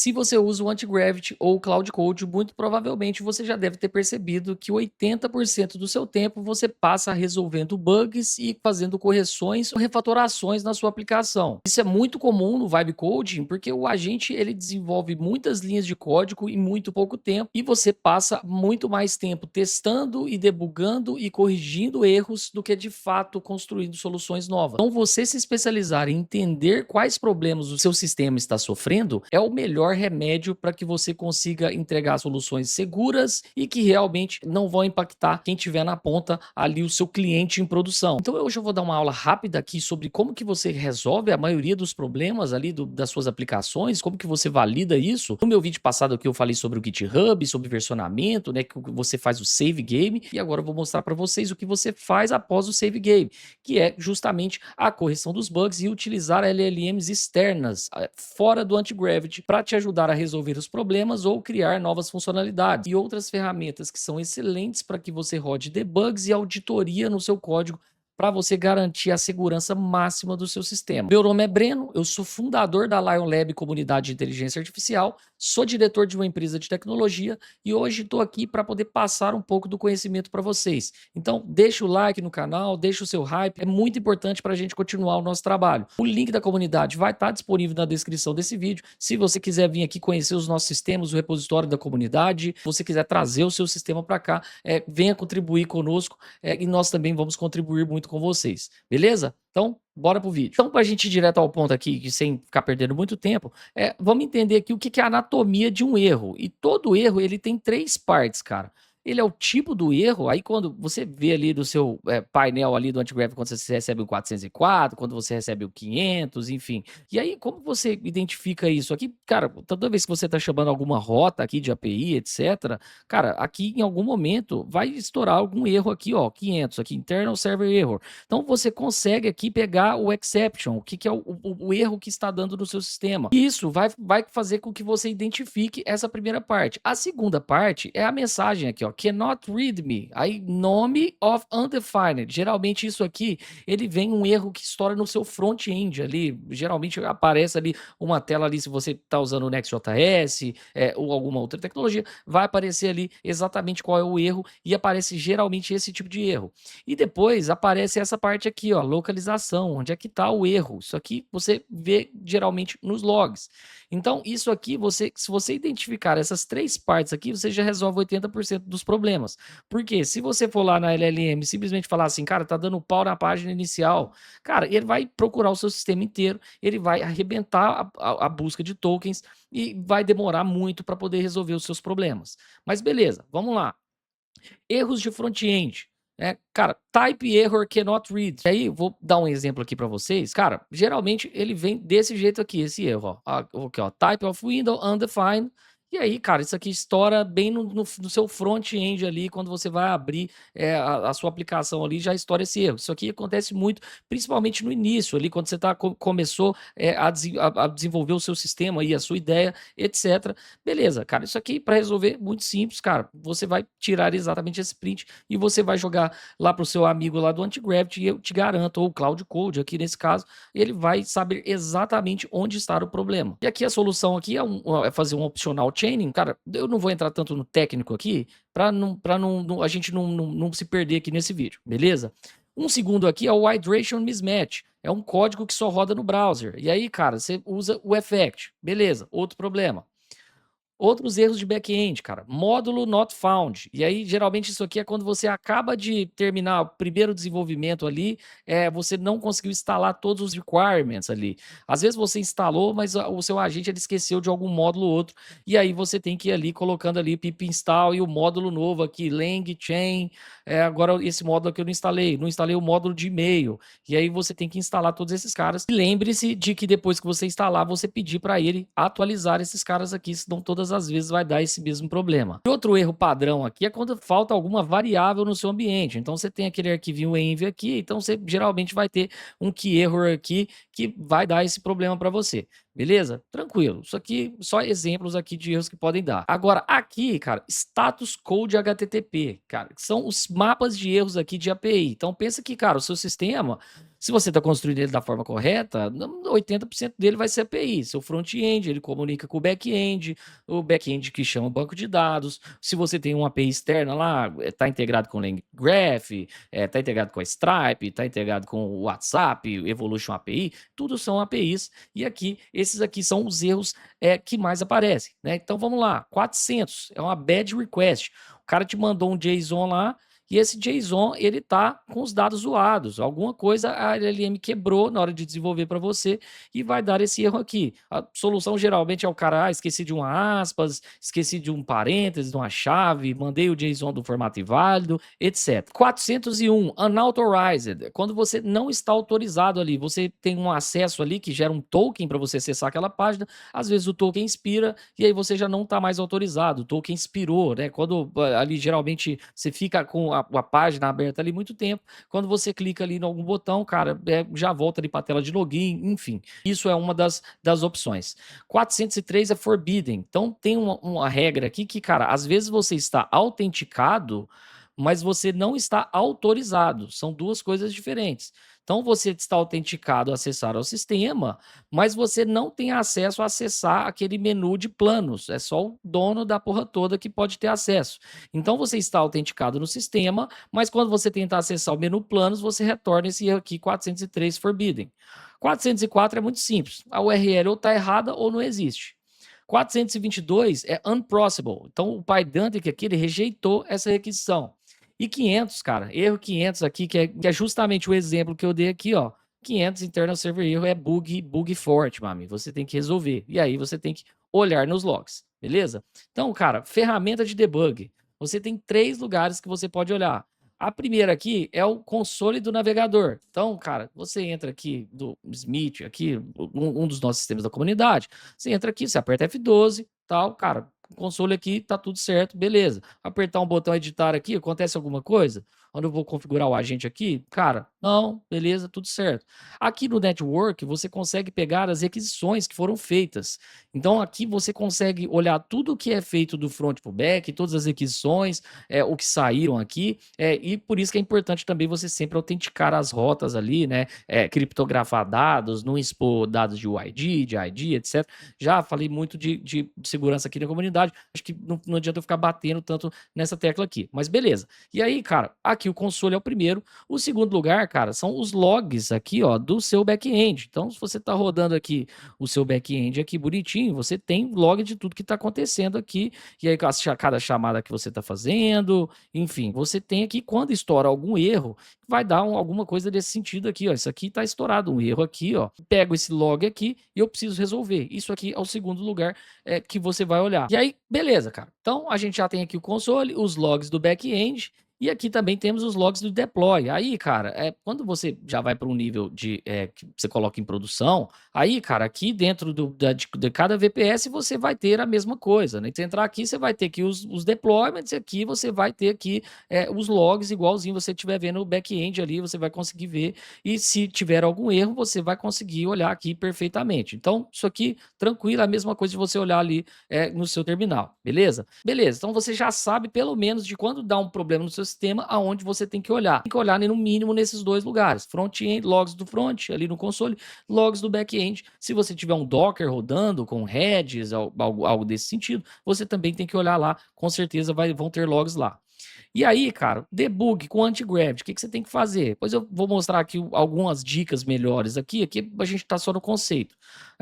Se você usa o Antigravity ou o Cloud Code, muito provavelmente você já deve ter percebido que 80% do seu tempo você passa resolvendo bugs e fazendo correções ou refatorações na sua aplicação. Isso é muito comum no Vibe Coding, porque o agente ele desenvolve muitas linhas de código em muito pouco tempo e você passa muito mais tempo testando e debugando e corrigindo erros do que de fato construindo soluções novas. Então, você se especializar em entender quais problemas o seu sistema está sofrendo é o melhor remédio para que você consiga entregar soluções seguras e que realmente não vão impactar quem tiver na ponta ali, o seu cliente em produção. Então, hoje eu vou dar uma aula rápida aqui sobre como que você resolve a maioria dos problemas ali das suas aplicações, como que você valida isso. No meu vídeo passado aqui eu falei sobre o GitHub, sobre versionamento, né, que você faz o save game, e agora eu vou mostrar para vocês o que você faz após o save game, que é justamente a correção dos bugs e utilizar LLMs externas fora do Antigravity para te ajudar a resolver os problemas ou criar novas funcionalidades e outras ferramentas que são excelentes para que você rode debugs e auditoria no seu código para você garantir a segurança máxima do seu sistema. Meu nome é Breno, eu sou fundador da Lion Lab Comunidade de Inteligência Artificial, sou diretor de uma empresa de tecnologia e hoje estou aqui para poder passar um pouco do conhecimento para vocês. Então, deixa o like no canal, deixa o seu hype, é muito importante para a gente continuar o nosso trabalho. O link da comunidade vai estar disponível na descrição desse vídeo. Se você quiser vir aqui conhecer os nossos sistemas, o repositório da comunidade, se você quiser trazer o seu sistema para cá, venha contribuir conosco e nós também vamos contribuir muito com vocês, beleza? Então, bora pro vídeo. Então, para a gente ir direto ao ponto aqui, sem ficar perdendo muito tempo, vamos entender aqui o que é a anatomia de um erro. E todo erro, ele tem 3 partes, cara. Ele é o tipo do erro, aí quando você vê ali do seu painel ali do Antigravity, quando você recebe o 404, quando você recebe o 500, enfim. E aí, como você identifica isso? Aqui, cara, toda vez que você está chamando alguma rota aqui de API, etc., cara, aqui em algum momento vai estourar algum erro aqui, ó, 500, aqui, Internal Server Error. Então, você consegue aqui pegar o exception, o que é o erro que está dando no seu sistema. E isso vai fazer com que você identifique essa primeira parte. A segunda parte é a mensagem aqui, ó, cannot read me. Aí, nome of undefined. Geralmente isso aqui, ele vem um erro que estoura no seu front-end ali. Geralmente aparece ali uma tela ali, se você está usando o Next.js ou alguma outra tecnologia, vai aparecer ali exatamente qual é o erro e aparece geralmente esse tipo de erro. E depois aparece essa parte aqui, ó, localização, onde é que está o erro. Isso aqui você vê geralmente nos logs. Então, isso aqui, se você identificar essas 3 partes aqui, você já resolve 80% dos problemas. Porque se você for lá na LLM e simplesmente falar assim, cara, tá dando pau na página inicial, cara, ele vai procurar o seu sistema inteiro, ele vai arrebentar a busca de tokens e vai demorar muito para poder resolver os seus problemas. Mas beleza, vamos lá. Erros de front-end. Cara, type error cannot read. E aí, vou dar um exemplo aqui para vocês. Cara, geralmente ele vem desse jeito aqui, esse erro, ó. Aqui, ó, type of window undefined. E aí, cara, isso aqui estoura bem no seu front-end ali, quando você vai abrir a sua aplicação ali, já estoura esse erro. Isso aqui acontece muito, principalmente no início ali, quando você começou a desenvolver o seu sistema e a sua ideia, etc. Beleza, cara, isso aqui para resolver, muito simples, cara. Você vai tirar exatamente esse print e você vai jogar lá para o seu amigo lá do Antigravity e eu te garanto, ou o Cloud Code aqui nesse caso, ele vai saber exatamente onde está o problema. E aqui a solução aqui é fazer um optional chaining. Cara, eu não vou entrar tanto no técnico aqui para a gente não se perder aqui nesse vídeo, beleza? Um segundo aqui é o hydration mismatch. É um código que só roda no browser. E aí, cara, você usa o effect. Beleza, outro problema. Outros erros de back-end, cara. Módulo not found. E aí, geralmente, isso aqui é quando você acaba de terminar o primeiro desenvolvimento ali, você não conseguiu instalar todos os requirements ali. Às vezes você instalou, mas o seu agente ele esqueceu de algum módulo ou outro. E aí você tem que ir ali colocando ali pip install e o módulo novo aqui, lang, chain. Agora, esse módulo aqui eu não instalei. Não instalei o módulo de e-mail. E aí você tem que instalar todos esses caras. E lembre-se de que depois que você instalar, você pedir para ele atualizar esses caras aqui, senão todas as vezes vai dar esse mesmo problema. E outro erro padrão aqui é quando falta alguma variável no seu ambiente. Então você tem aquele arquivinho env aqui, então você geralmente vai ter um key error aqui que vai dar esse problema para você. Beleza? Tranquilo. Isso aqui, só exemplos aqui de erros que podem dar. Agora, aqui, cara, status code HTTP, cara, que são os mapas de erros aqui de API. Então, pensa que, cara, o seu sistema, Se você está construindo ele da forma correta, 80% dele vai ser API. Seu front-end, ele comunica com o back-end que chama o banco de dados. Se você tem uma API externa lá, está integrado com o LangGraph, está integrado com a Stripe, está integrado com o WhatsApp, Evolution API, tudo são APIs. E aqui, esses aqui são os erros que mais aparecem, né? Então vamos lá, 400 é uma bad request. O cara te mandou um JSON lá, e esse JSON, ele tá com os dados zoados. Alguma coisa a LLM quebrou na hora de desenvolver para você e vai dar esse erro aqui. A solução geralmente é o cara, esqueci de uma aspas, esqueci de um parênteses, de uma chave, mandei o JSON do formato inválido, etc. 401, unauthorized. Quando você não está autorizado ali, você tem um acesso ali que gera um token para você acessar aquela página, às vezes o token expira e aí você já não está mais autorizado. O token expirou, né? Quando ali geralmente você fica com a página aberta ali muito tempo, quando você clica ali em algum botão, cara, já volta ali para a tela de login, enfim. Isso é uma das opções. 403 é forbidden. Então tem uma regra aqui que, cara, às vezes você está autenticado, mas você não está autorizado. São duas coisas diferentes. Então você está autenticado a acessar ao sistema, mas você não tem acesso a acessar aquele menu de planos. É só o dono da porra toda que pode ter acesso. Então você está autenticado no sistema, mas quando você tentar acessar o menu planos, você retorna esse erro aqui 403 forbidden. 404 é muito simples. A URL ou está errada ou não existe. 422 é unprocessable. Então o PyDantic aqui ele rejeitou essa requisição. E 500, cara, erro 500 aqui, que é justamente o exemplo que eu dei aqui, ó. 500 internal server erro é bug forte, mami. Você tem que resolver. E aí você tem que olhar nos logs, beleza? Então, cara, ferramenta de debug. Você tem 3 lugares que você pode olhar. A primeira aqui é o console do navegador. Então, cara, você entra aqui do Smith, aqui, um dos nossos sistemas da comunidade. Você entra aqui, você aperta F12, tal, cara, o console aqui tá tudo certo, beleza. Apertar um botão editar aqui, acontece alguma coisa? Onde eu vou configurar o agente aqui? Cara, não, beleza, tudo certo. Aqui no network, você consegue pegar as requisições que foram feitas. Então, aqui você consegue olhar tudo que é feito do front para o back, todas as requisições, o que saíram aqui, e por isso que é importante também você sempre autenticar as rotas ali, né? Criptografar dados, não expor dados de UID, de ID, etc. Já falei muito de segurança aqui na comunidade, acho que não adianta eu ficar batendo tanto nessa tecla aqui, mas beleza. E aí, cara, aqui o console é o primeiro. O segundo lugar, cara, são os logs aqui, ó, do seu back-end. Então, se você tá rodando aqui o seu back-end aqui bonitinho, você tem log de tudo que tá acontecendo aqui, e aí cada chamada que você tá fazendo, enfim, você tem aqui, quando estoura algum erro, vai dar alguma coisa desse sentido aqui, ó, isso aqui tá estourado, um erro aqui, ó, pego esse log aqui e eu preciso resolver. Isso aqui é o segundo lugar que você vai olhar. E aí, beleza, cara. Então, a gente já tem aqui o console, os logs do back-end, e aqui também temos os logs do deploy. Aí, cara, quando você já vai para um nível que você coloca em produção, aí, cara, aqui dentro de cada VPS você vai ter a mesma coisa, né? Se entrar aqui, você vai ter aqui os deployments, e aqui você vai ter aqui os logs, igualzinho você estiver vendo o back-end ali, você vai conseguir ver. E se tiver algum erro, você vai conseguir olhar aqui perfeitamente. Então, isso aqui, tranquilo, é a mesma coisa de você olhar ali no seu terminal, beleza? Beleza, então você já sabe pelo menos de quando dá um problema no seu sistema, aonde você tem que olhar. Tem que olhar no mínimo nesses dois lugares, front-end, logs do front, ali no console, logs do back-end. Se você tiver um Docker rodando com heads, algo desse sentido, você também tem que olhar lá, com certeza vão ter logs lá. E aí, cara, debug com anti-gravity, o que você tem que fazer? Depois eu vou mostrar aqui algumas dicas melhores aqui a gente tá só no conceito.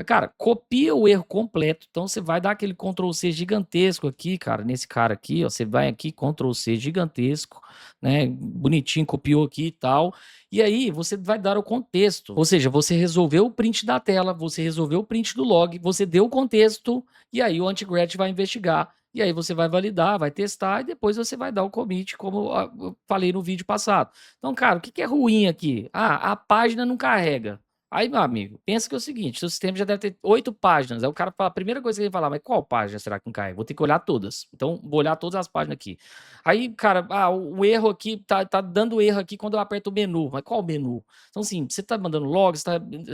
Cara, copia o erro completo, então você vai dar aquele Ctrl+C gigantesco aqui, cara, nesse cara aqui, ó, você vai aqui, Ctrl+C gigantesco, né, bonitinho, copiou aqui e tal, e aí você vai dar o contexto, ou seja, você resolveu o print da tela, você resolveu o print do log, você deu o contexto, e aí o anti-gravity vai investigar. E aí você vai validar, vai testar e depois você vai dar o commit, como eu falei no vídeo passado. Então, cara, o que é ruim aqui? A página não carrega. Aí, meu amigo, pensa que é o seguinte, seu sistema já deve ter 8 páginas, aí o cara fala a primeira coisa que ele fala: "Mas qual página será que não cai? Vou ter que olhar todas". Então, vou olhar todas as páginas aqui. Aí, cara, o erro aqui tá dando erro aqui quando eu aperto o menu, mas qual menu? Então, assim, você tá mandando logs,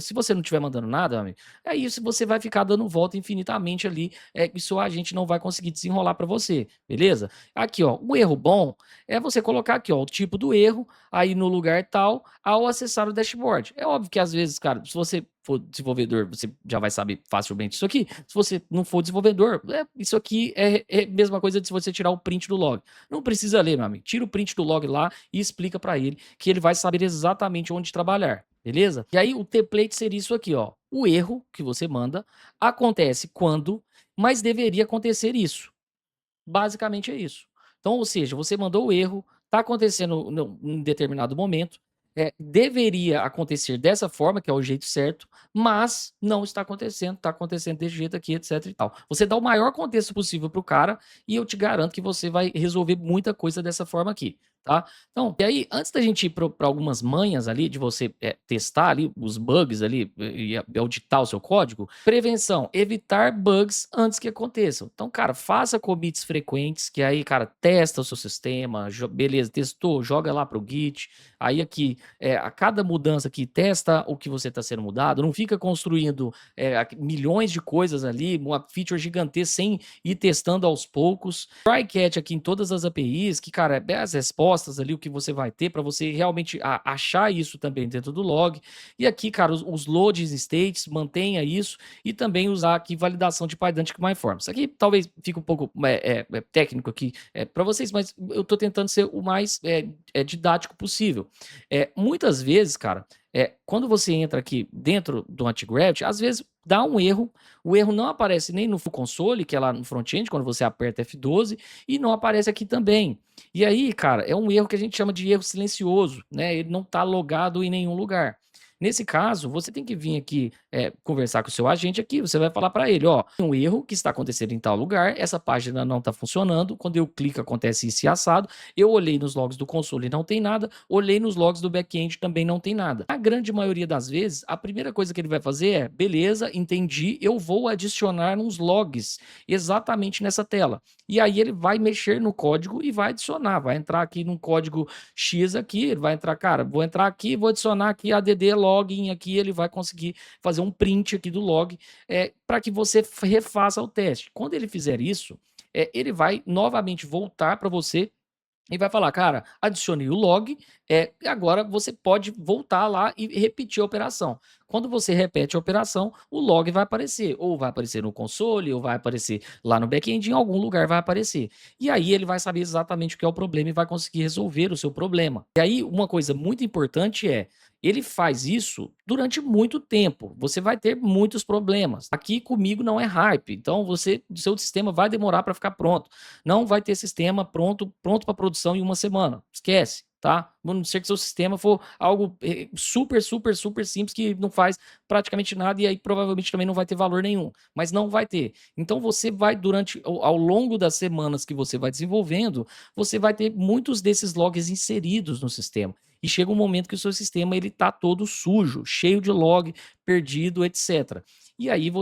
se você não estiver mandando nada, meu amigo, é isso, você vai ficar dando volta infinitamente ali, e seu agente não vai conseguir desenrolar para você, beleza? Aqui, ó, o erro bom é você colocar aqui, ó, o tipo do erro, aí no lugar tal, ao acessar o dashboard. É óbvio que às vezes, cara, se você for desenvolvedor, você já vai saber facilmente isso aqui. Se você não for desenvolvedor, isso aqui é a mesma coisa de se você tirar o print do log. Não precisa ler, meu amigo. Tira o print do log lá e explica para ele que ele vai saber exatamente onde trabalhar. Beleza? E aí o template seria isso aqui, ó. O erro que você manda acontece quando, mas deveria acontecer isso. Basicamente é isso. Então, ou seja, você mandou o erro, está acontecendo em determinado momento, deveria acontecer dessa forma, que é o jeito certo, mas não está acontecendo desse jeito aqui, etc e tal. Você dá o maior contexto possível para o cara e eu te garanto que você vai resolver muita coisa dessa forma aqui, tá? Então, e aí, antes da gente ir para algumas manhas ali, de você testar ali os bugs ali e auditar o seu código, prevenção, evitar bugs antes que aconteçam. Então, cara, faça commits frequentes, que aí, cara, testa o seu sistema, beleza, testou, joga lá para o Git, aí aqui, a cada mudança aqui, testa o que você está sendo mudado, não fica construindo milhões de coisas ali, uma feature gigantesca sem ir testando aos poucos. Try catch aqui em todas as APIs, que, cara, é as respostas ali, o que você vai ter para você realmente achar isso também dentro do log. E aqui, cara, os loading states, mantenha isso e também usar aqui validação de Pydantic MyForm. Isso aqui talvez fique um pouco técnico aqui para vocês, mas eu estou tentando ser o mais didático possível. Muitas vezes, cara, quando você entra aqui dentro do Antigravity, às vezes dá um erro, o erro não aparece nem no full console, que é lá no front-end, quando você aperta F12, e não aparece aqui também. E aí, cara, é um erro que a gente chama de erro silencioso, né? Ele não está logado em nenhum lugar. Nesse caso, você tem que vir aqui conversar com o seu agente aqui, você vai falar para ele, ó, tem um erro que está acontecendo em tal lugar, essa página não está funcionando, quando eu clico acontece isso e assado, eu olhei nos logs do console e não tem nada, olhei nos logs do back-end também não tem nada. A grande maioria das vezes, a primeira coisa que ele vai fazer é, beleza, entendi, eu vou adicionar uns logs exatamente nessa tela. E aí ele vai mexer no código e vai adicionar, vai entrar aqui num código X aqui, ele vai entrar, cara, vou entrar aqui, vou adicionar aqui add login aqui, ele vai conseguir fazer um print aqui do log para que você refaça o teste. Quando ele fizer isso, ele vai novamente voltar para você e vai falar, cara, adicione o log, agora você pode voltar lá e repetir a operação. Quando você repete a operação, o log vai aparecer, ou vai aparecer no console, ou vai aparecer lá no back-end, em algum lugar vai aparecer. E aí ele vai saber exatamente o que é o problema e vai conseguir resolver o seu problema. E aí uma coisa muito importante ele faz isso durante muito tempo. Você vai ter muitos problemas. Aqui comigo não é hype, então seu sistema vai demorar para ficar pronto. Não vai ter sistema pronto para produção em uma semana. Esquece, tá? A não ser que seu sistema for algo super, super, super simples que não faz praticamente nada e aí provavelmente também não vai ter valor nenhum. Mas não vai ter. Então você vai ao longo das semanas que você vai desenvolvendo, você vai ter muitos desses logs inseridos no sistema. E chega um momento que o seu sistema ele tá todo sujo, cheio de log, perdido, etc. E aí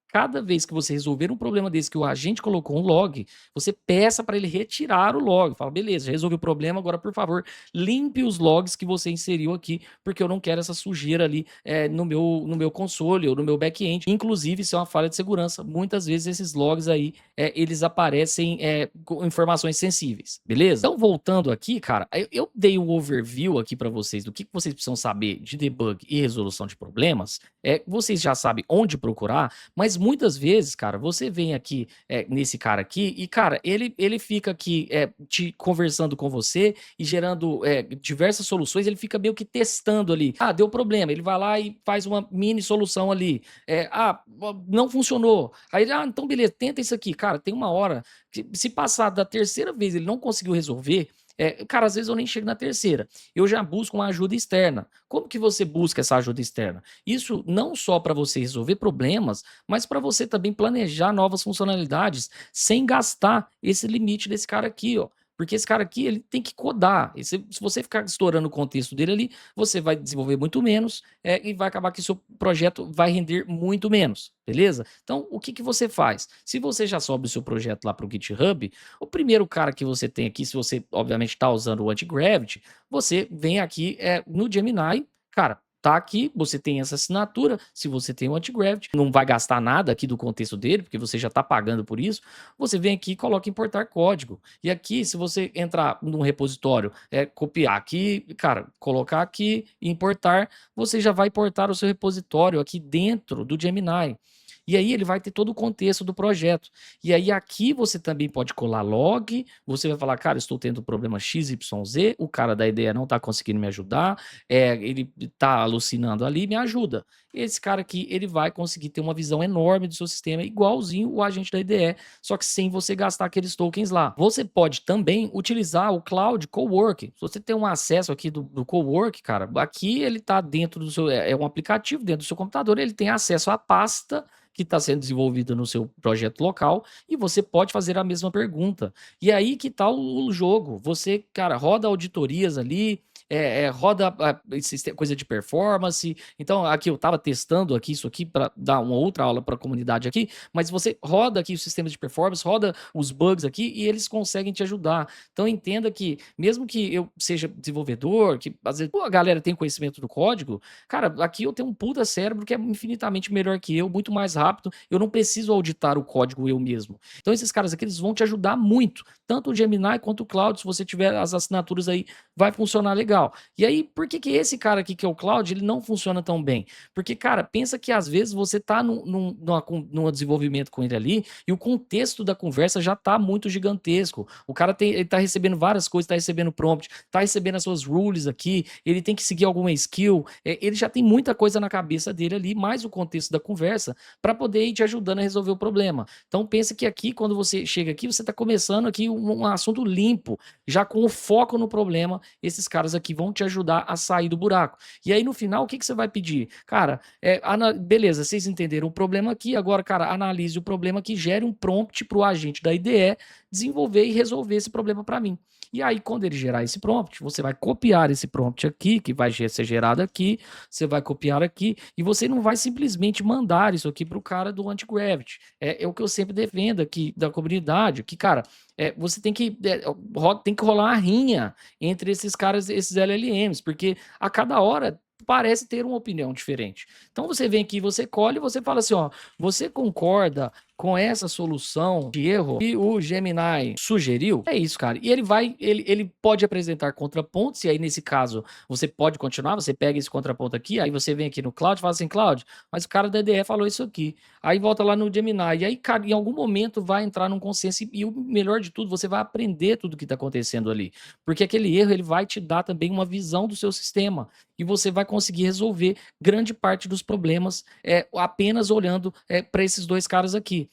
cada vez que você resolver um problema desse que o agente colocou um log, você peça para ele retirar o log. Fala, beleza, resolvi o problema, agora por favor, limpe os logs que você inseriu aqui, porque eu não quero essa sujeira ali no meu console ou no meu back-end. Inclusive, isso é uma falha de segurança. Muitas vezes esses logs aí, eles aparecem com informações sensíveis, beleza? Então, voltando aqui, cara, eu dei um overview aqui para vocês do que vocês precisam saber de debug e resolução de problemas. Vocês já sabem onde procurar, mas muitas vezes, cara, você vem aqui nesse cara aqui e, cara, ele fica aqui te conversando com você e gerando diversas soluções, ele fica meio que testando ali. Ah, deu problema, ele vai lá e faz uma mini solução ali. Não funcionou. Aí ele, então beleza, tenta isso aqui. Cara, tem uma hora que se passar da terceira vez ele não conseguiu resolver, cara, às vezes eu nem chego na terceira. Eu já busco uma ajuda externa. Como que você busca essa ajuda externa? Isso não só para você resolver problemas, mas para você também planejar novas funcionalidades sem gastar esse limite desse cara aqui, ó. Porque esse cara aqui, ele tem que codar. E se você ficar estourando o contexto dele ali, você vai desenvolver muito menos, e vai acabar que o seu projeto vai render muito menos, beleza? Então, o que que você faz? Se você já sobe o seu projeto lá para o GitHub, o primeiro cara que você tem aqui, se você obviamente está usando o Antigravity, você vem aqui no Gemini, cara, tá aqui, você tem essa assinatura, se você tem o Antigravity, não vai gastar nada aqui do contexto dele, porque você já está pagando por isso, você vem aqui e coloca importar código. E aqui, se você entrar num repositório, copiar aqui, cara, colocar aqui, importar, você já vai importar o seu repositório aqui dentro do Gemini. E aí ele vai ter todo o contexto do projeto. E aí aqui você também pode colar log, você vai falar, cara, estou tendo problema XYZ, o cara da ideia não está conseguindo me ajudar, ele está alucinando ali, me ajuda. Esse cara aqui, ele vai conseguir ter uma visão enorme do seu sistema, igualzinho o agente da IDE, só que sem você gastar aqueles tokens lá. Você pode também utilizar o Cloud Cowork. Se você tem um acesso aqui do Cowork, cara, aqui ele está dentro do seu, é um aplicativo dentro do seu computador, ele tem acesso à pasta que está sendo desenvolvida no seu projeto local e você pode fazer a mesma pergunta. E aí que tá o jogo. Você, cara, roda auditorias ali, roda coisa de performance. Então, aqui eu estava testando aqui isso aqui para dar uma outra aula para a comunidade aqui, mas você roda aqui os sistemas de performance, roda os bugs aqui e eles conseguem te ajudar. Então, entenda que, mesmo que eu seja desenvolvedor, que às vezes a galera tem conhecimento do código, cara, aqui eu tenho um puta cérebro que é infinitamente melhor que eu, muito mais rápido. Eu não preciso auditar o código eu mesmo. Então, esses caras aqui, eles vão te ajudar muito. Tanto o Gemini quanto o Cloud, se você tiver as assinaturas aí, vai funcionar legal. E aí, por que que esse cara aqui, que é o Cloud, ele não funciona tão bem? Porque, cara, pensa que às vezes você tá num desenvolvimento com ele ali e o contexto da conversa já tá muito gigantesco. O cara ele tá recebendo várias coisas, tá recebendo prompt, tá recebendo as suas rules aqui, ele tem que seguir alguma skill, ele já tem muita coisa na cabeça dele ali, mais o contexto da conversa, para poder ir te ajudando a resolver o problema. Então pensa que aqui, quando você chega aqui, você está começando aqui um assunto limpo, já com o foco no problema, esses caras aqui vão te ajudar a sair do buraco. E aí no final, o que que você vai pedir? Cara, beleza, vocês entenderam o problema aqui, agora, cara, analise o problema aqui, gere um prompt para o agente da IDE desenvolver e resolver esse problema para mim. E aí, quando ele gerar esse prompt, você vai copiar esse prompt aqui, que vai ser gerado aqui, você vai copiar aqui, e você não vai simplesmente mandar isso aqui para o cara do Antigravity. É o que eu sempre defendo aqui da comunidade, que, cara, você tem que rolar uma rinha entre esses caras, esses LLMs, porque a cada hora parece ter uma opinião diferente. Então você vem aqui, você colhe e você fala assim, ó, você concorda com essa solução de erro que o Gemini sugeriu? É isso, cara. E ele pode apresentar contrapontos, e aí nesse caso você pode continuar, você pega esse contraponto aqui, aí você vem aqui no Cloud e fala assim, Cloud, mas o cara da IDE falou isso aqui. Aí volta lá no Gemini, e aí, cara, em algum momento vai entrar num consenso, e o melhor de tudo, você vai aprender tudo que está acontecendo ali. Porque aquele erro, ele vai te dar também uma visão do seu sistema, e você vai conseguir resolver grande parte dos problemas apenas olhando para esses dois caras aqui.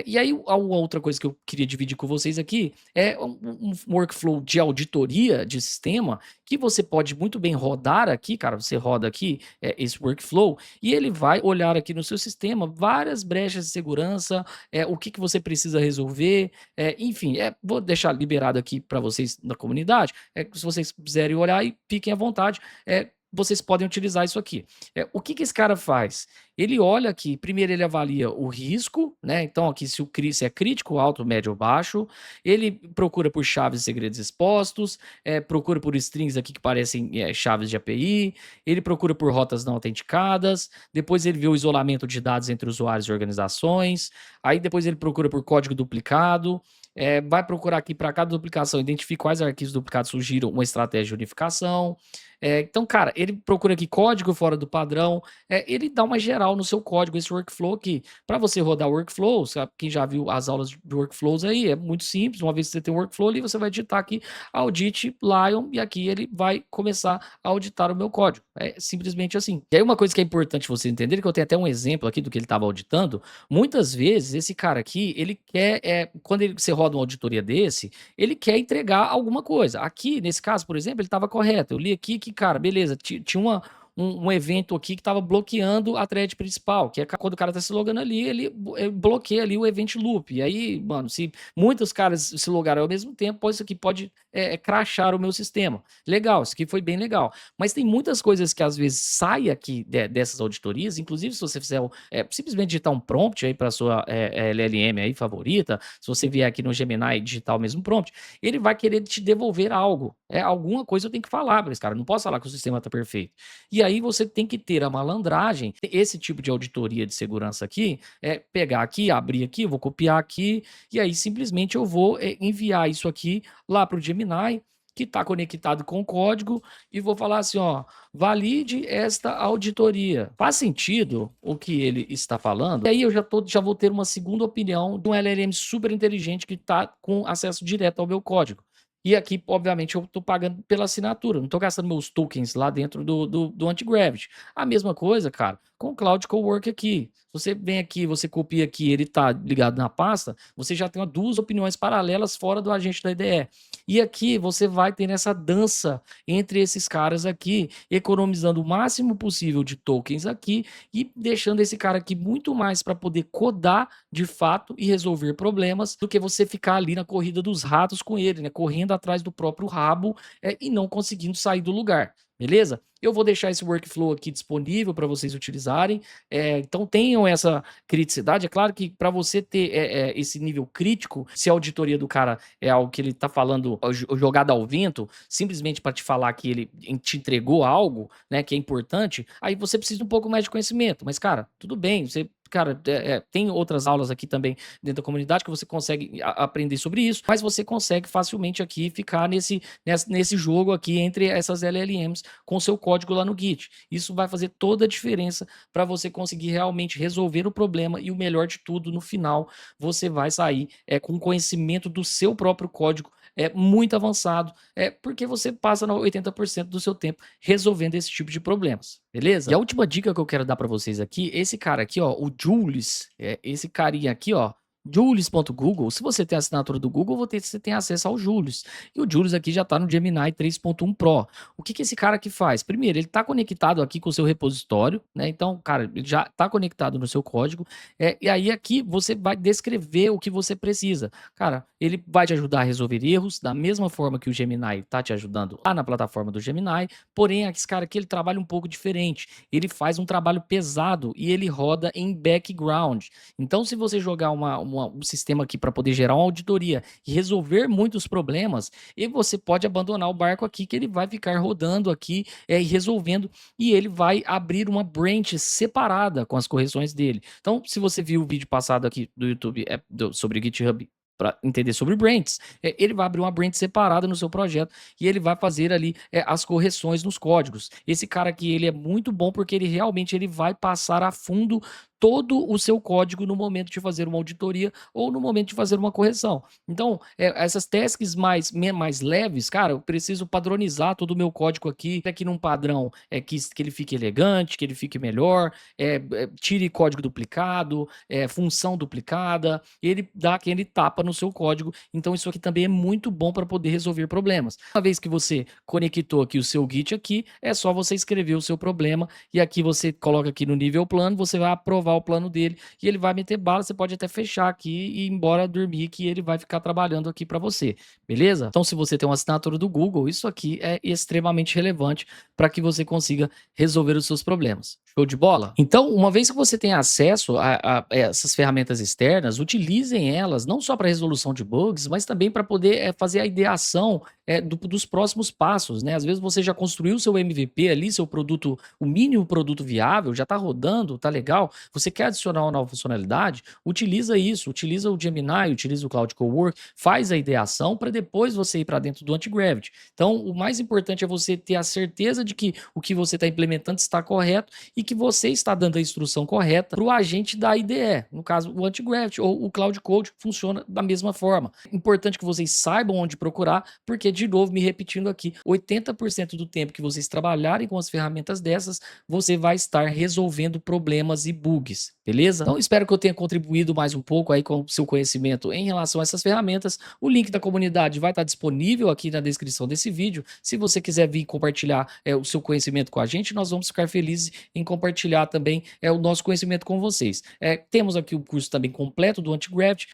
E aí, a outra coisa que eu queria dividir com vocês aqui é um workflow de auditoria de sistema que você pode muito bem rodar aqui, cara. Você roda aqui esse workflow e ele vai olhar aqui no seu sistema várias brechas de segurança, o que, que você precisa resolver, enfim, vou deixar liberado aqui para vocês na comunidade. Se vocês quiserem olhar, e fiquem à vontade. Vocês podem utilizar isso aqui. O que que esse cara faz? Ele olha aqui, primeiro ele avalia o risco, né? Então aqui se é crítico, alto, médio ou baixo. Ele procura por chaves e segredos expostos, procura por strings aqui que parecem chaves de API, ele procura por rotas não autenticadas, depois ele vê o isolamento de dados entre usuários e organizações, aí depois ele procura por código duplicado, vai procurar aqui para cada duplicação, identifica quais arquivos duplicados surgiram uma estratégia de unificação. Então, cara, ele procura aqui código fora do padrão, ele dá uma geral no seu código, esse workflow aqui. Para você rodar workflows, quem já viu as aulas de workflows aí, é muito simples. Uma vez que você tem um workflow ali, você vai digitar aqui audit Lion e aqui ele vai começar a auditar o meu código. É simplesmente assim. E aí uma coisa que é importante você entender, que eu tenho até um exemplo aqui do que ele estava auditando, muitas vezes esse cara aqui, ele quer, quando você roda uma auditoria desse, ele quer entregar alguma coisa. Aqui, nesse caso, por exemplo, ele estava correto. Eu li aqui que, cara, beleza, tinha um evento aqui que estava bloqueando a thread principal, que é quando o cara tá se logando ali, ele bloqueia ali o event loop. E aí, mano, se muitos caras se logaram ao mesmo tempo, isso aqui pode crashar o meu sistema. Legal, isso aqui foi bem legal. Mas tem muitas coisas que às vezes saem aqui dessas auditorias, inclusive se você fizer simplesmente digitar um prompt aí para sua LLM aí favorita, se você vier aqui no Gemini e digitar o mesmo prompt, ele vai querer te devolver algo. Alguma coisa eu tenho que falar para esse cara, não posso falar que o sistema está perfeito. E aí você tem que ter a malandragem, esse tipo de auditoria de segurança aqui, pegar aqui, abrir aqui, vou copiar aqui, e aí simplesmente eu vou enviar isso aqui lá para o Gemini, que está conectado com o código, e vou falar assim, ó, valide esta auditoria. Faz sentido o que ele está falando? E aí eu já vou ter uma segunda opinião de um LLM super inteligente que está com acesso direto ao meu código. E aqui, obviamente, eu estou pagando pela assinatura, não estou gastando meus tokens lá dentro do Antigravity. A mesma coisa, cara, com o Cloud Cowork aqui. Se você vem aqui, você copia aqui, ele está ligado na pasta, você já tem duas opiniões paralelas fora do agente da IDE. E aqui você vai ter essa dança entre esses caras aqui, economizando o máximo possível de tokens aqui e deixando esse cara aqui muito mais para poder codar de fato e resolver problemas do que você ficar ali na corrida dos ratos com ele, né? Correndo atrás do próprio rabo e não conseguindo sair do lugar. Beleza? Eu vou deixar esse workflow aqui disponível para vocês utilizarem. Então tenham essa criticidade. É claro que para você ter esse nível crítico, se a auditoria do cara é algo que ele está falando jogado ao vento, simplesmente para te falar que ele te entregou algo, né, que é importante, aí você precisa de um pouco mais de conhecimento. Mas, cara, tudo bem, você. Cara, tem outras aulas aqui também dentro da comunidade que você consegue aprender sobre isso, mas você consegue facilmente aqui ficar nesse jogo aqui entre essas LLMs com seu código lá no Git. Isso vai fazer toda a diferença para você conseguir realmente resolver o problema e o melhor de tudo, no final, você vai sair com conhecimento do seu próprio código muito avançado, porque você passa 80% do seu tempo resolvendo esse tipo de problemas, beleza? E a última dica que eu quero dar para vocês aqui, esse cara aqui, ó, o Jules, esse carinha aqui, ó, Jules.google, se você tem a assinatura do Google, você tem acesso ao Jules. E o Jules aqui já está no Gemini 3.1 Pro. O que esse cara aqui faz? Primeiro, ele está conectado aqui com o seu repositório, né? Então, cara, ele já está conectado no seu código. E aí aqui você vai descrever o que você precisa. Cara, ele vai te ajudar a resolver erros da mesma forma que o Gemini está te ajudando lá na plataforma do Gemini. Porém, esse cara aqui ele trabalha um pouco diferente. Ele faz um trabalho pesado e ele roda em background. Então, se você jogar um sistema aqui para poder gerar uma auditoria e resolver muitos problemas, e você pode abandonar o barco aqui, que ele vai ficar rodando aqui e resolvendo, e ele vai abrir uma branch separada com as correções dele. Então, se você viu o vídeo passado aqui do YouTube sobre GitHub, para entender sobre branches, ele vai abrir uma branch separada no seu projeto e ele vai fazer ali as correções nos códigos. Esse cara aqui, ele é muito bom porque ele realmente vai passar a fundo todo o seu código no momento de fazer uma auditoria ou no momento de fazer uma correção. Então, essas tasks mais leves, cara, eu preciso padronizar todo o meu código aqui num padrão que ele fique elegante, que ele fique melhor, tire código duplicado, função duplicada, ele dá aquele tapa no seu código. Então, isso aqui também é muito bom para poder resolver problemas. Uma vez que você conectou aqui o seu Git aqui, é só você escrever o seu problema e aqui você coloca aqui no nível plano, você vai aprovar o plano dele e ele vai meter bala. Você pode até fechar aqui e ir embora dormir, que ele vai ficar trabalhando aqui para você, beleza? Então, se você tem uma assinatura do Google, isso aqui é extremamente relevante para que você consiga resolver os seus problemas. Show de bola? Então, uma vez que você tem acesso a essas ferramentas externas, utilizem elas não só para resolução de bugs, mas também para poder fazer a ideação dos próximos passos, né? Às vezes você já construiu seu MVP ali, seu produto, o mínimo produto viável, já está rodando, tá legal. Você quer adicionar uma nova funcionalidade? Utiliza isso, utiliza o Gemini, utiliza o Cloud Cowork, faz a ideação para depois você ir para dentro do Antigravity. Então, o mais importante é você ter a certeza de que o que você está implementando está correto e que você está dando a instrução correta para o agente da IDE. No caso, o Anti-Gravity ou o Cloud Code funciona da mesma forma. Importante que vocês saibam onde procurar, porque, de novo, me repetindo aqui, 80% do tempo que vocês trabalharem com as ferramentas dessas, você vai estar resolvendo problemas e bugs, beleza? Então, espero que eu tenha contribuído mais um pouco aí com o seu conhecimento em relação a essas ferramentas. O link da comunidade vai estar disponível aqui na descrição desse vídeo. Se você quiser vir compartilhar o seu conhecimento com a gente, nós vamos ficar felizes em compartilhar também o nosso conhecimento com vocês. Temos aqui o curso também completo do Anti-Gravity,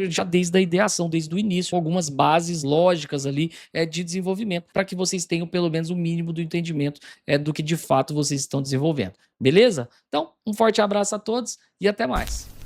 já desde a ideação, desde o início, algumas bases lógicas ali de desenvolvimento, para que vocês tenham pelo menos o mínimo do entendimento do que de fato vocês estão desenvolvendo. Beleza? Então, um forte abraço a todos e até mais.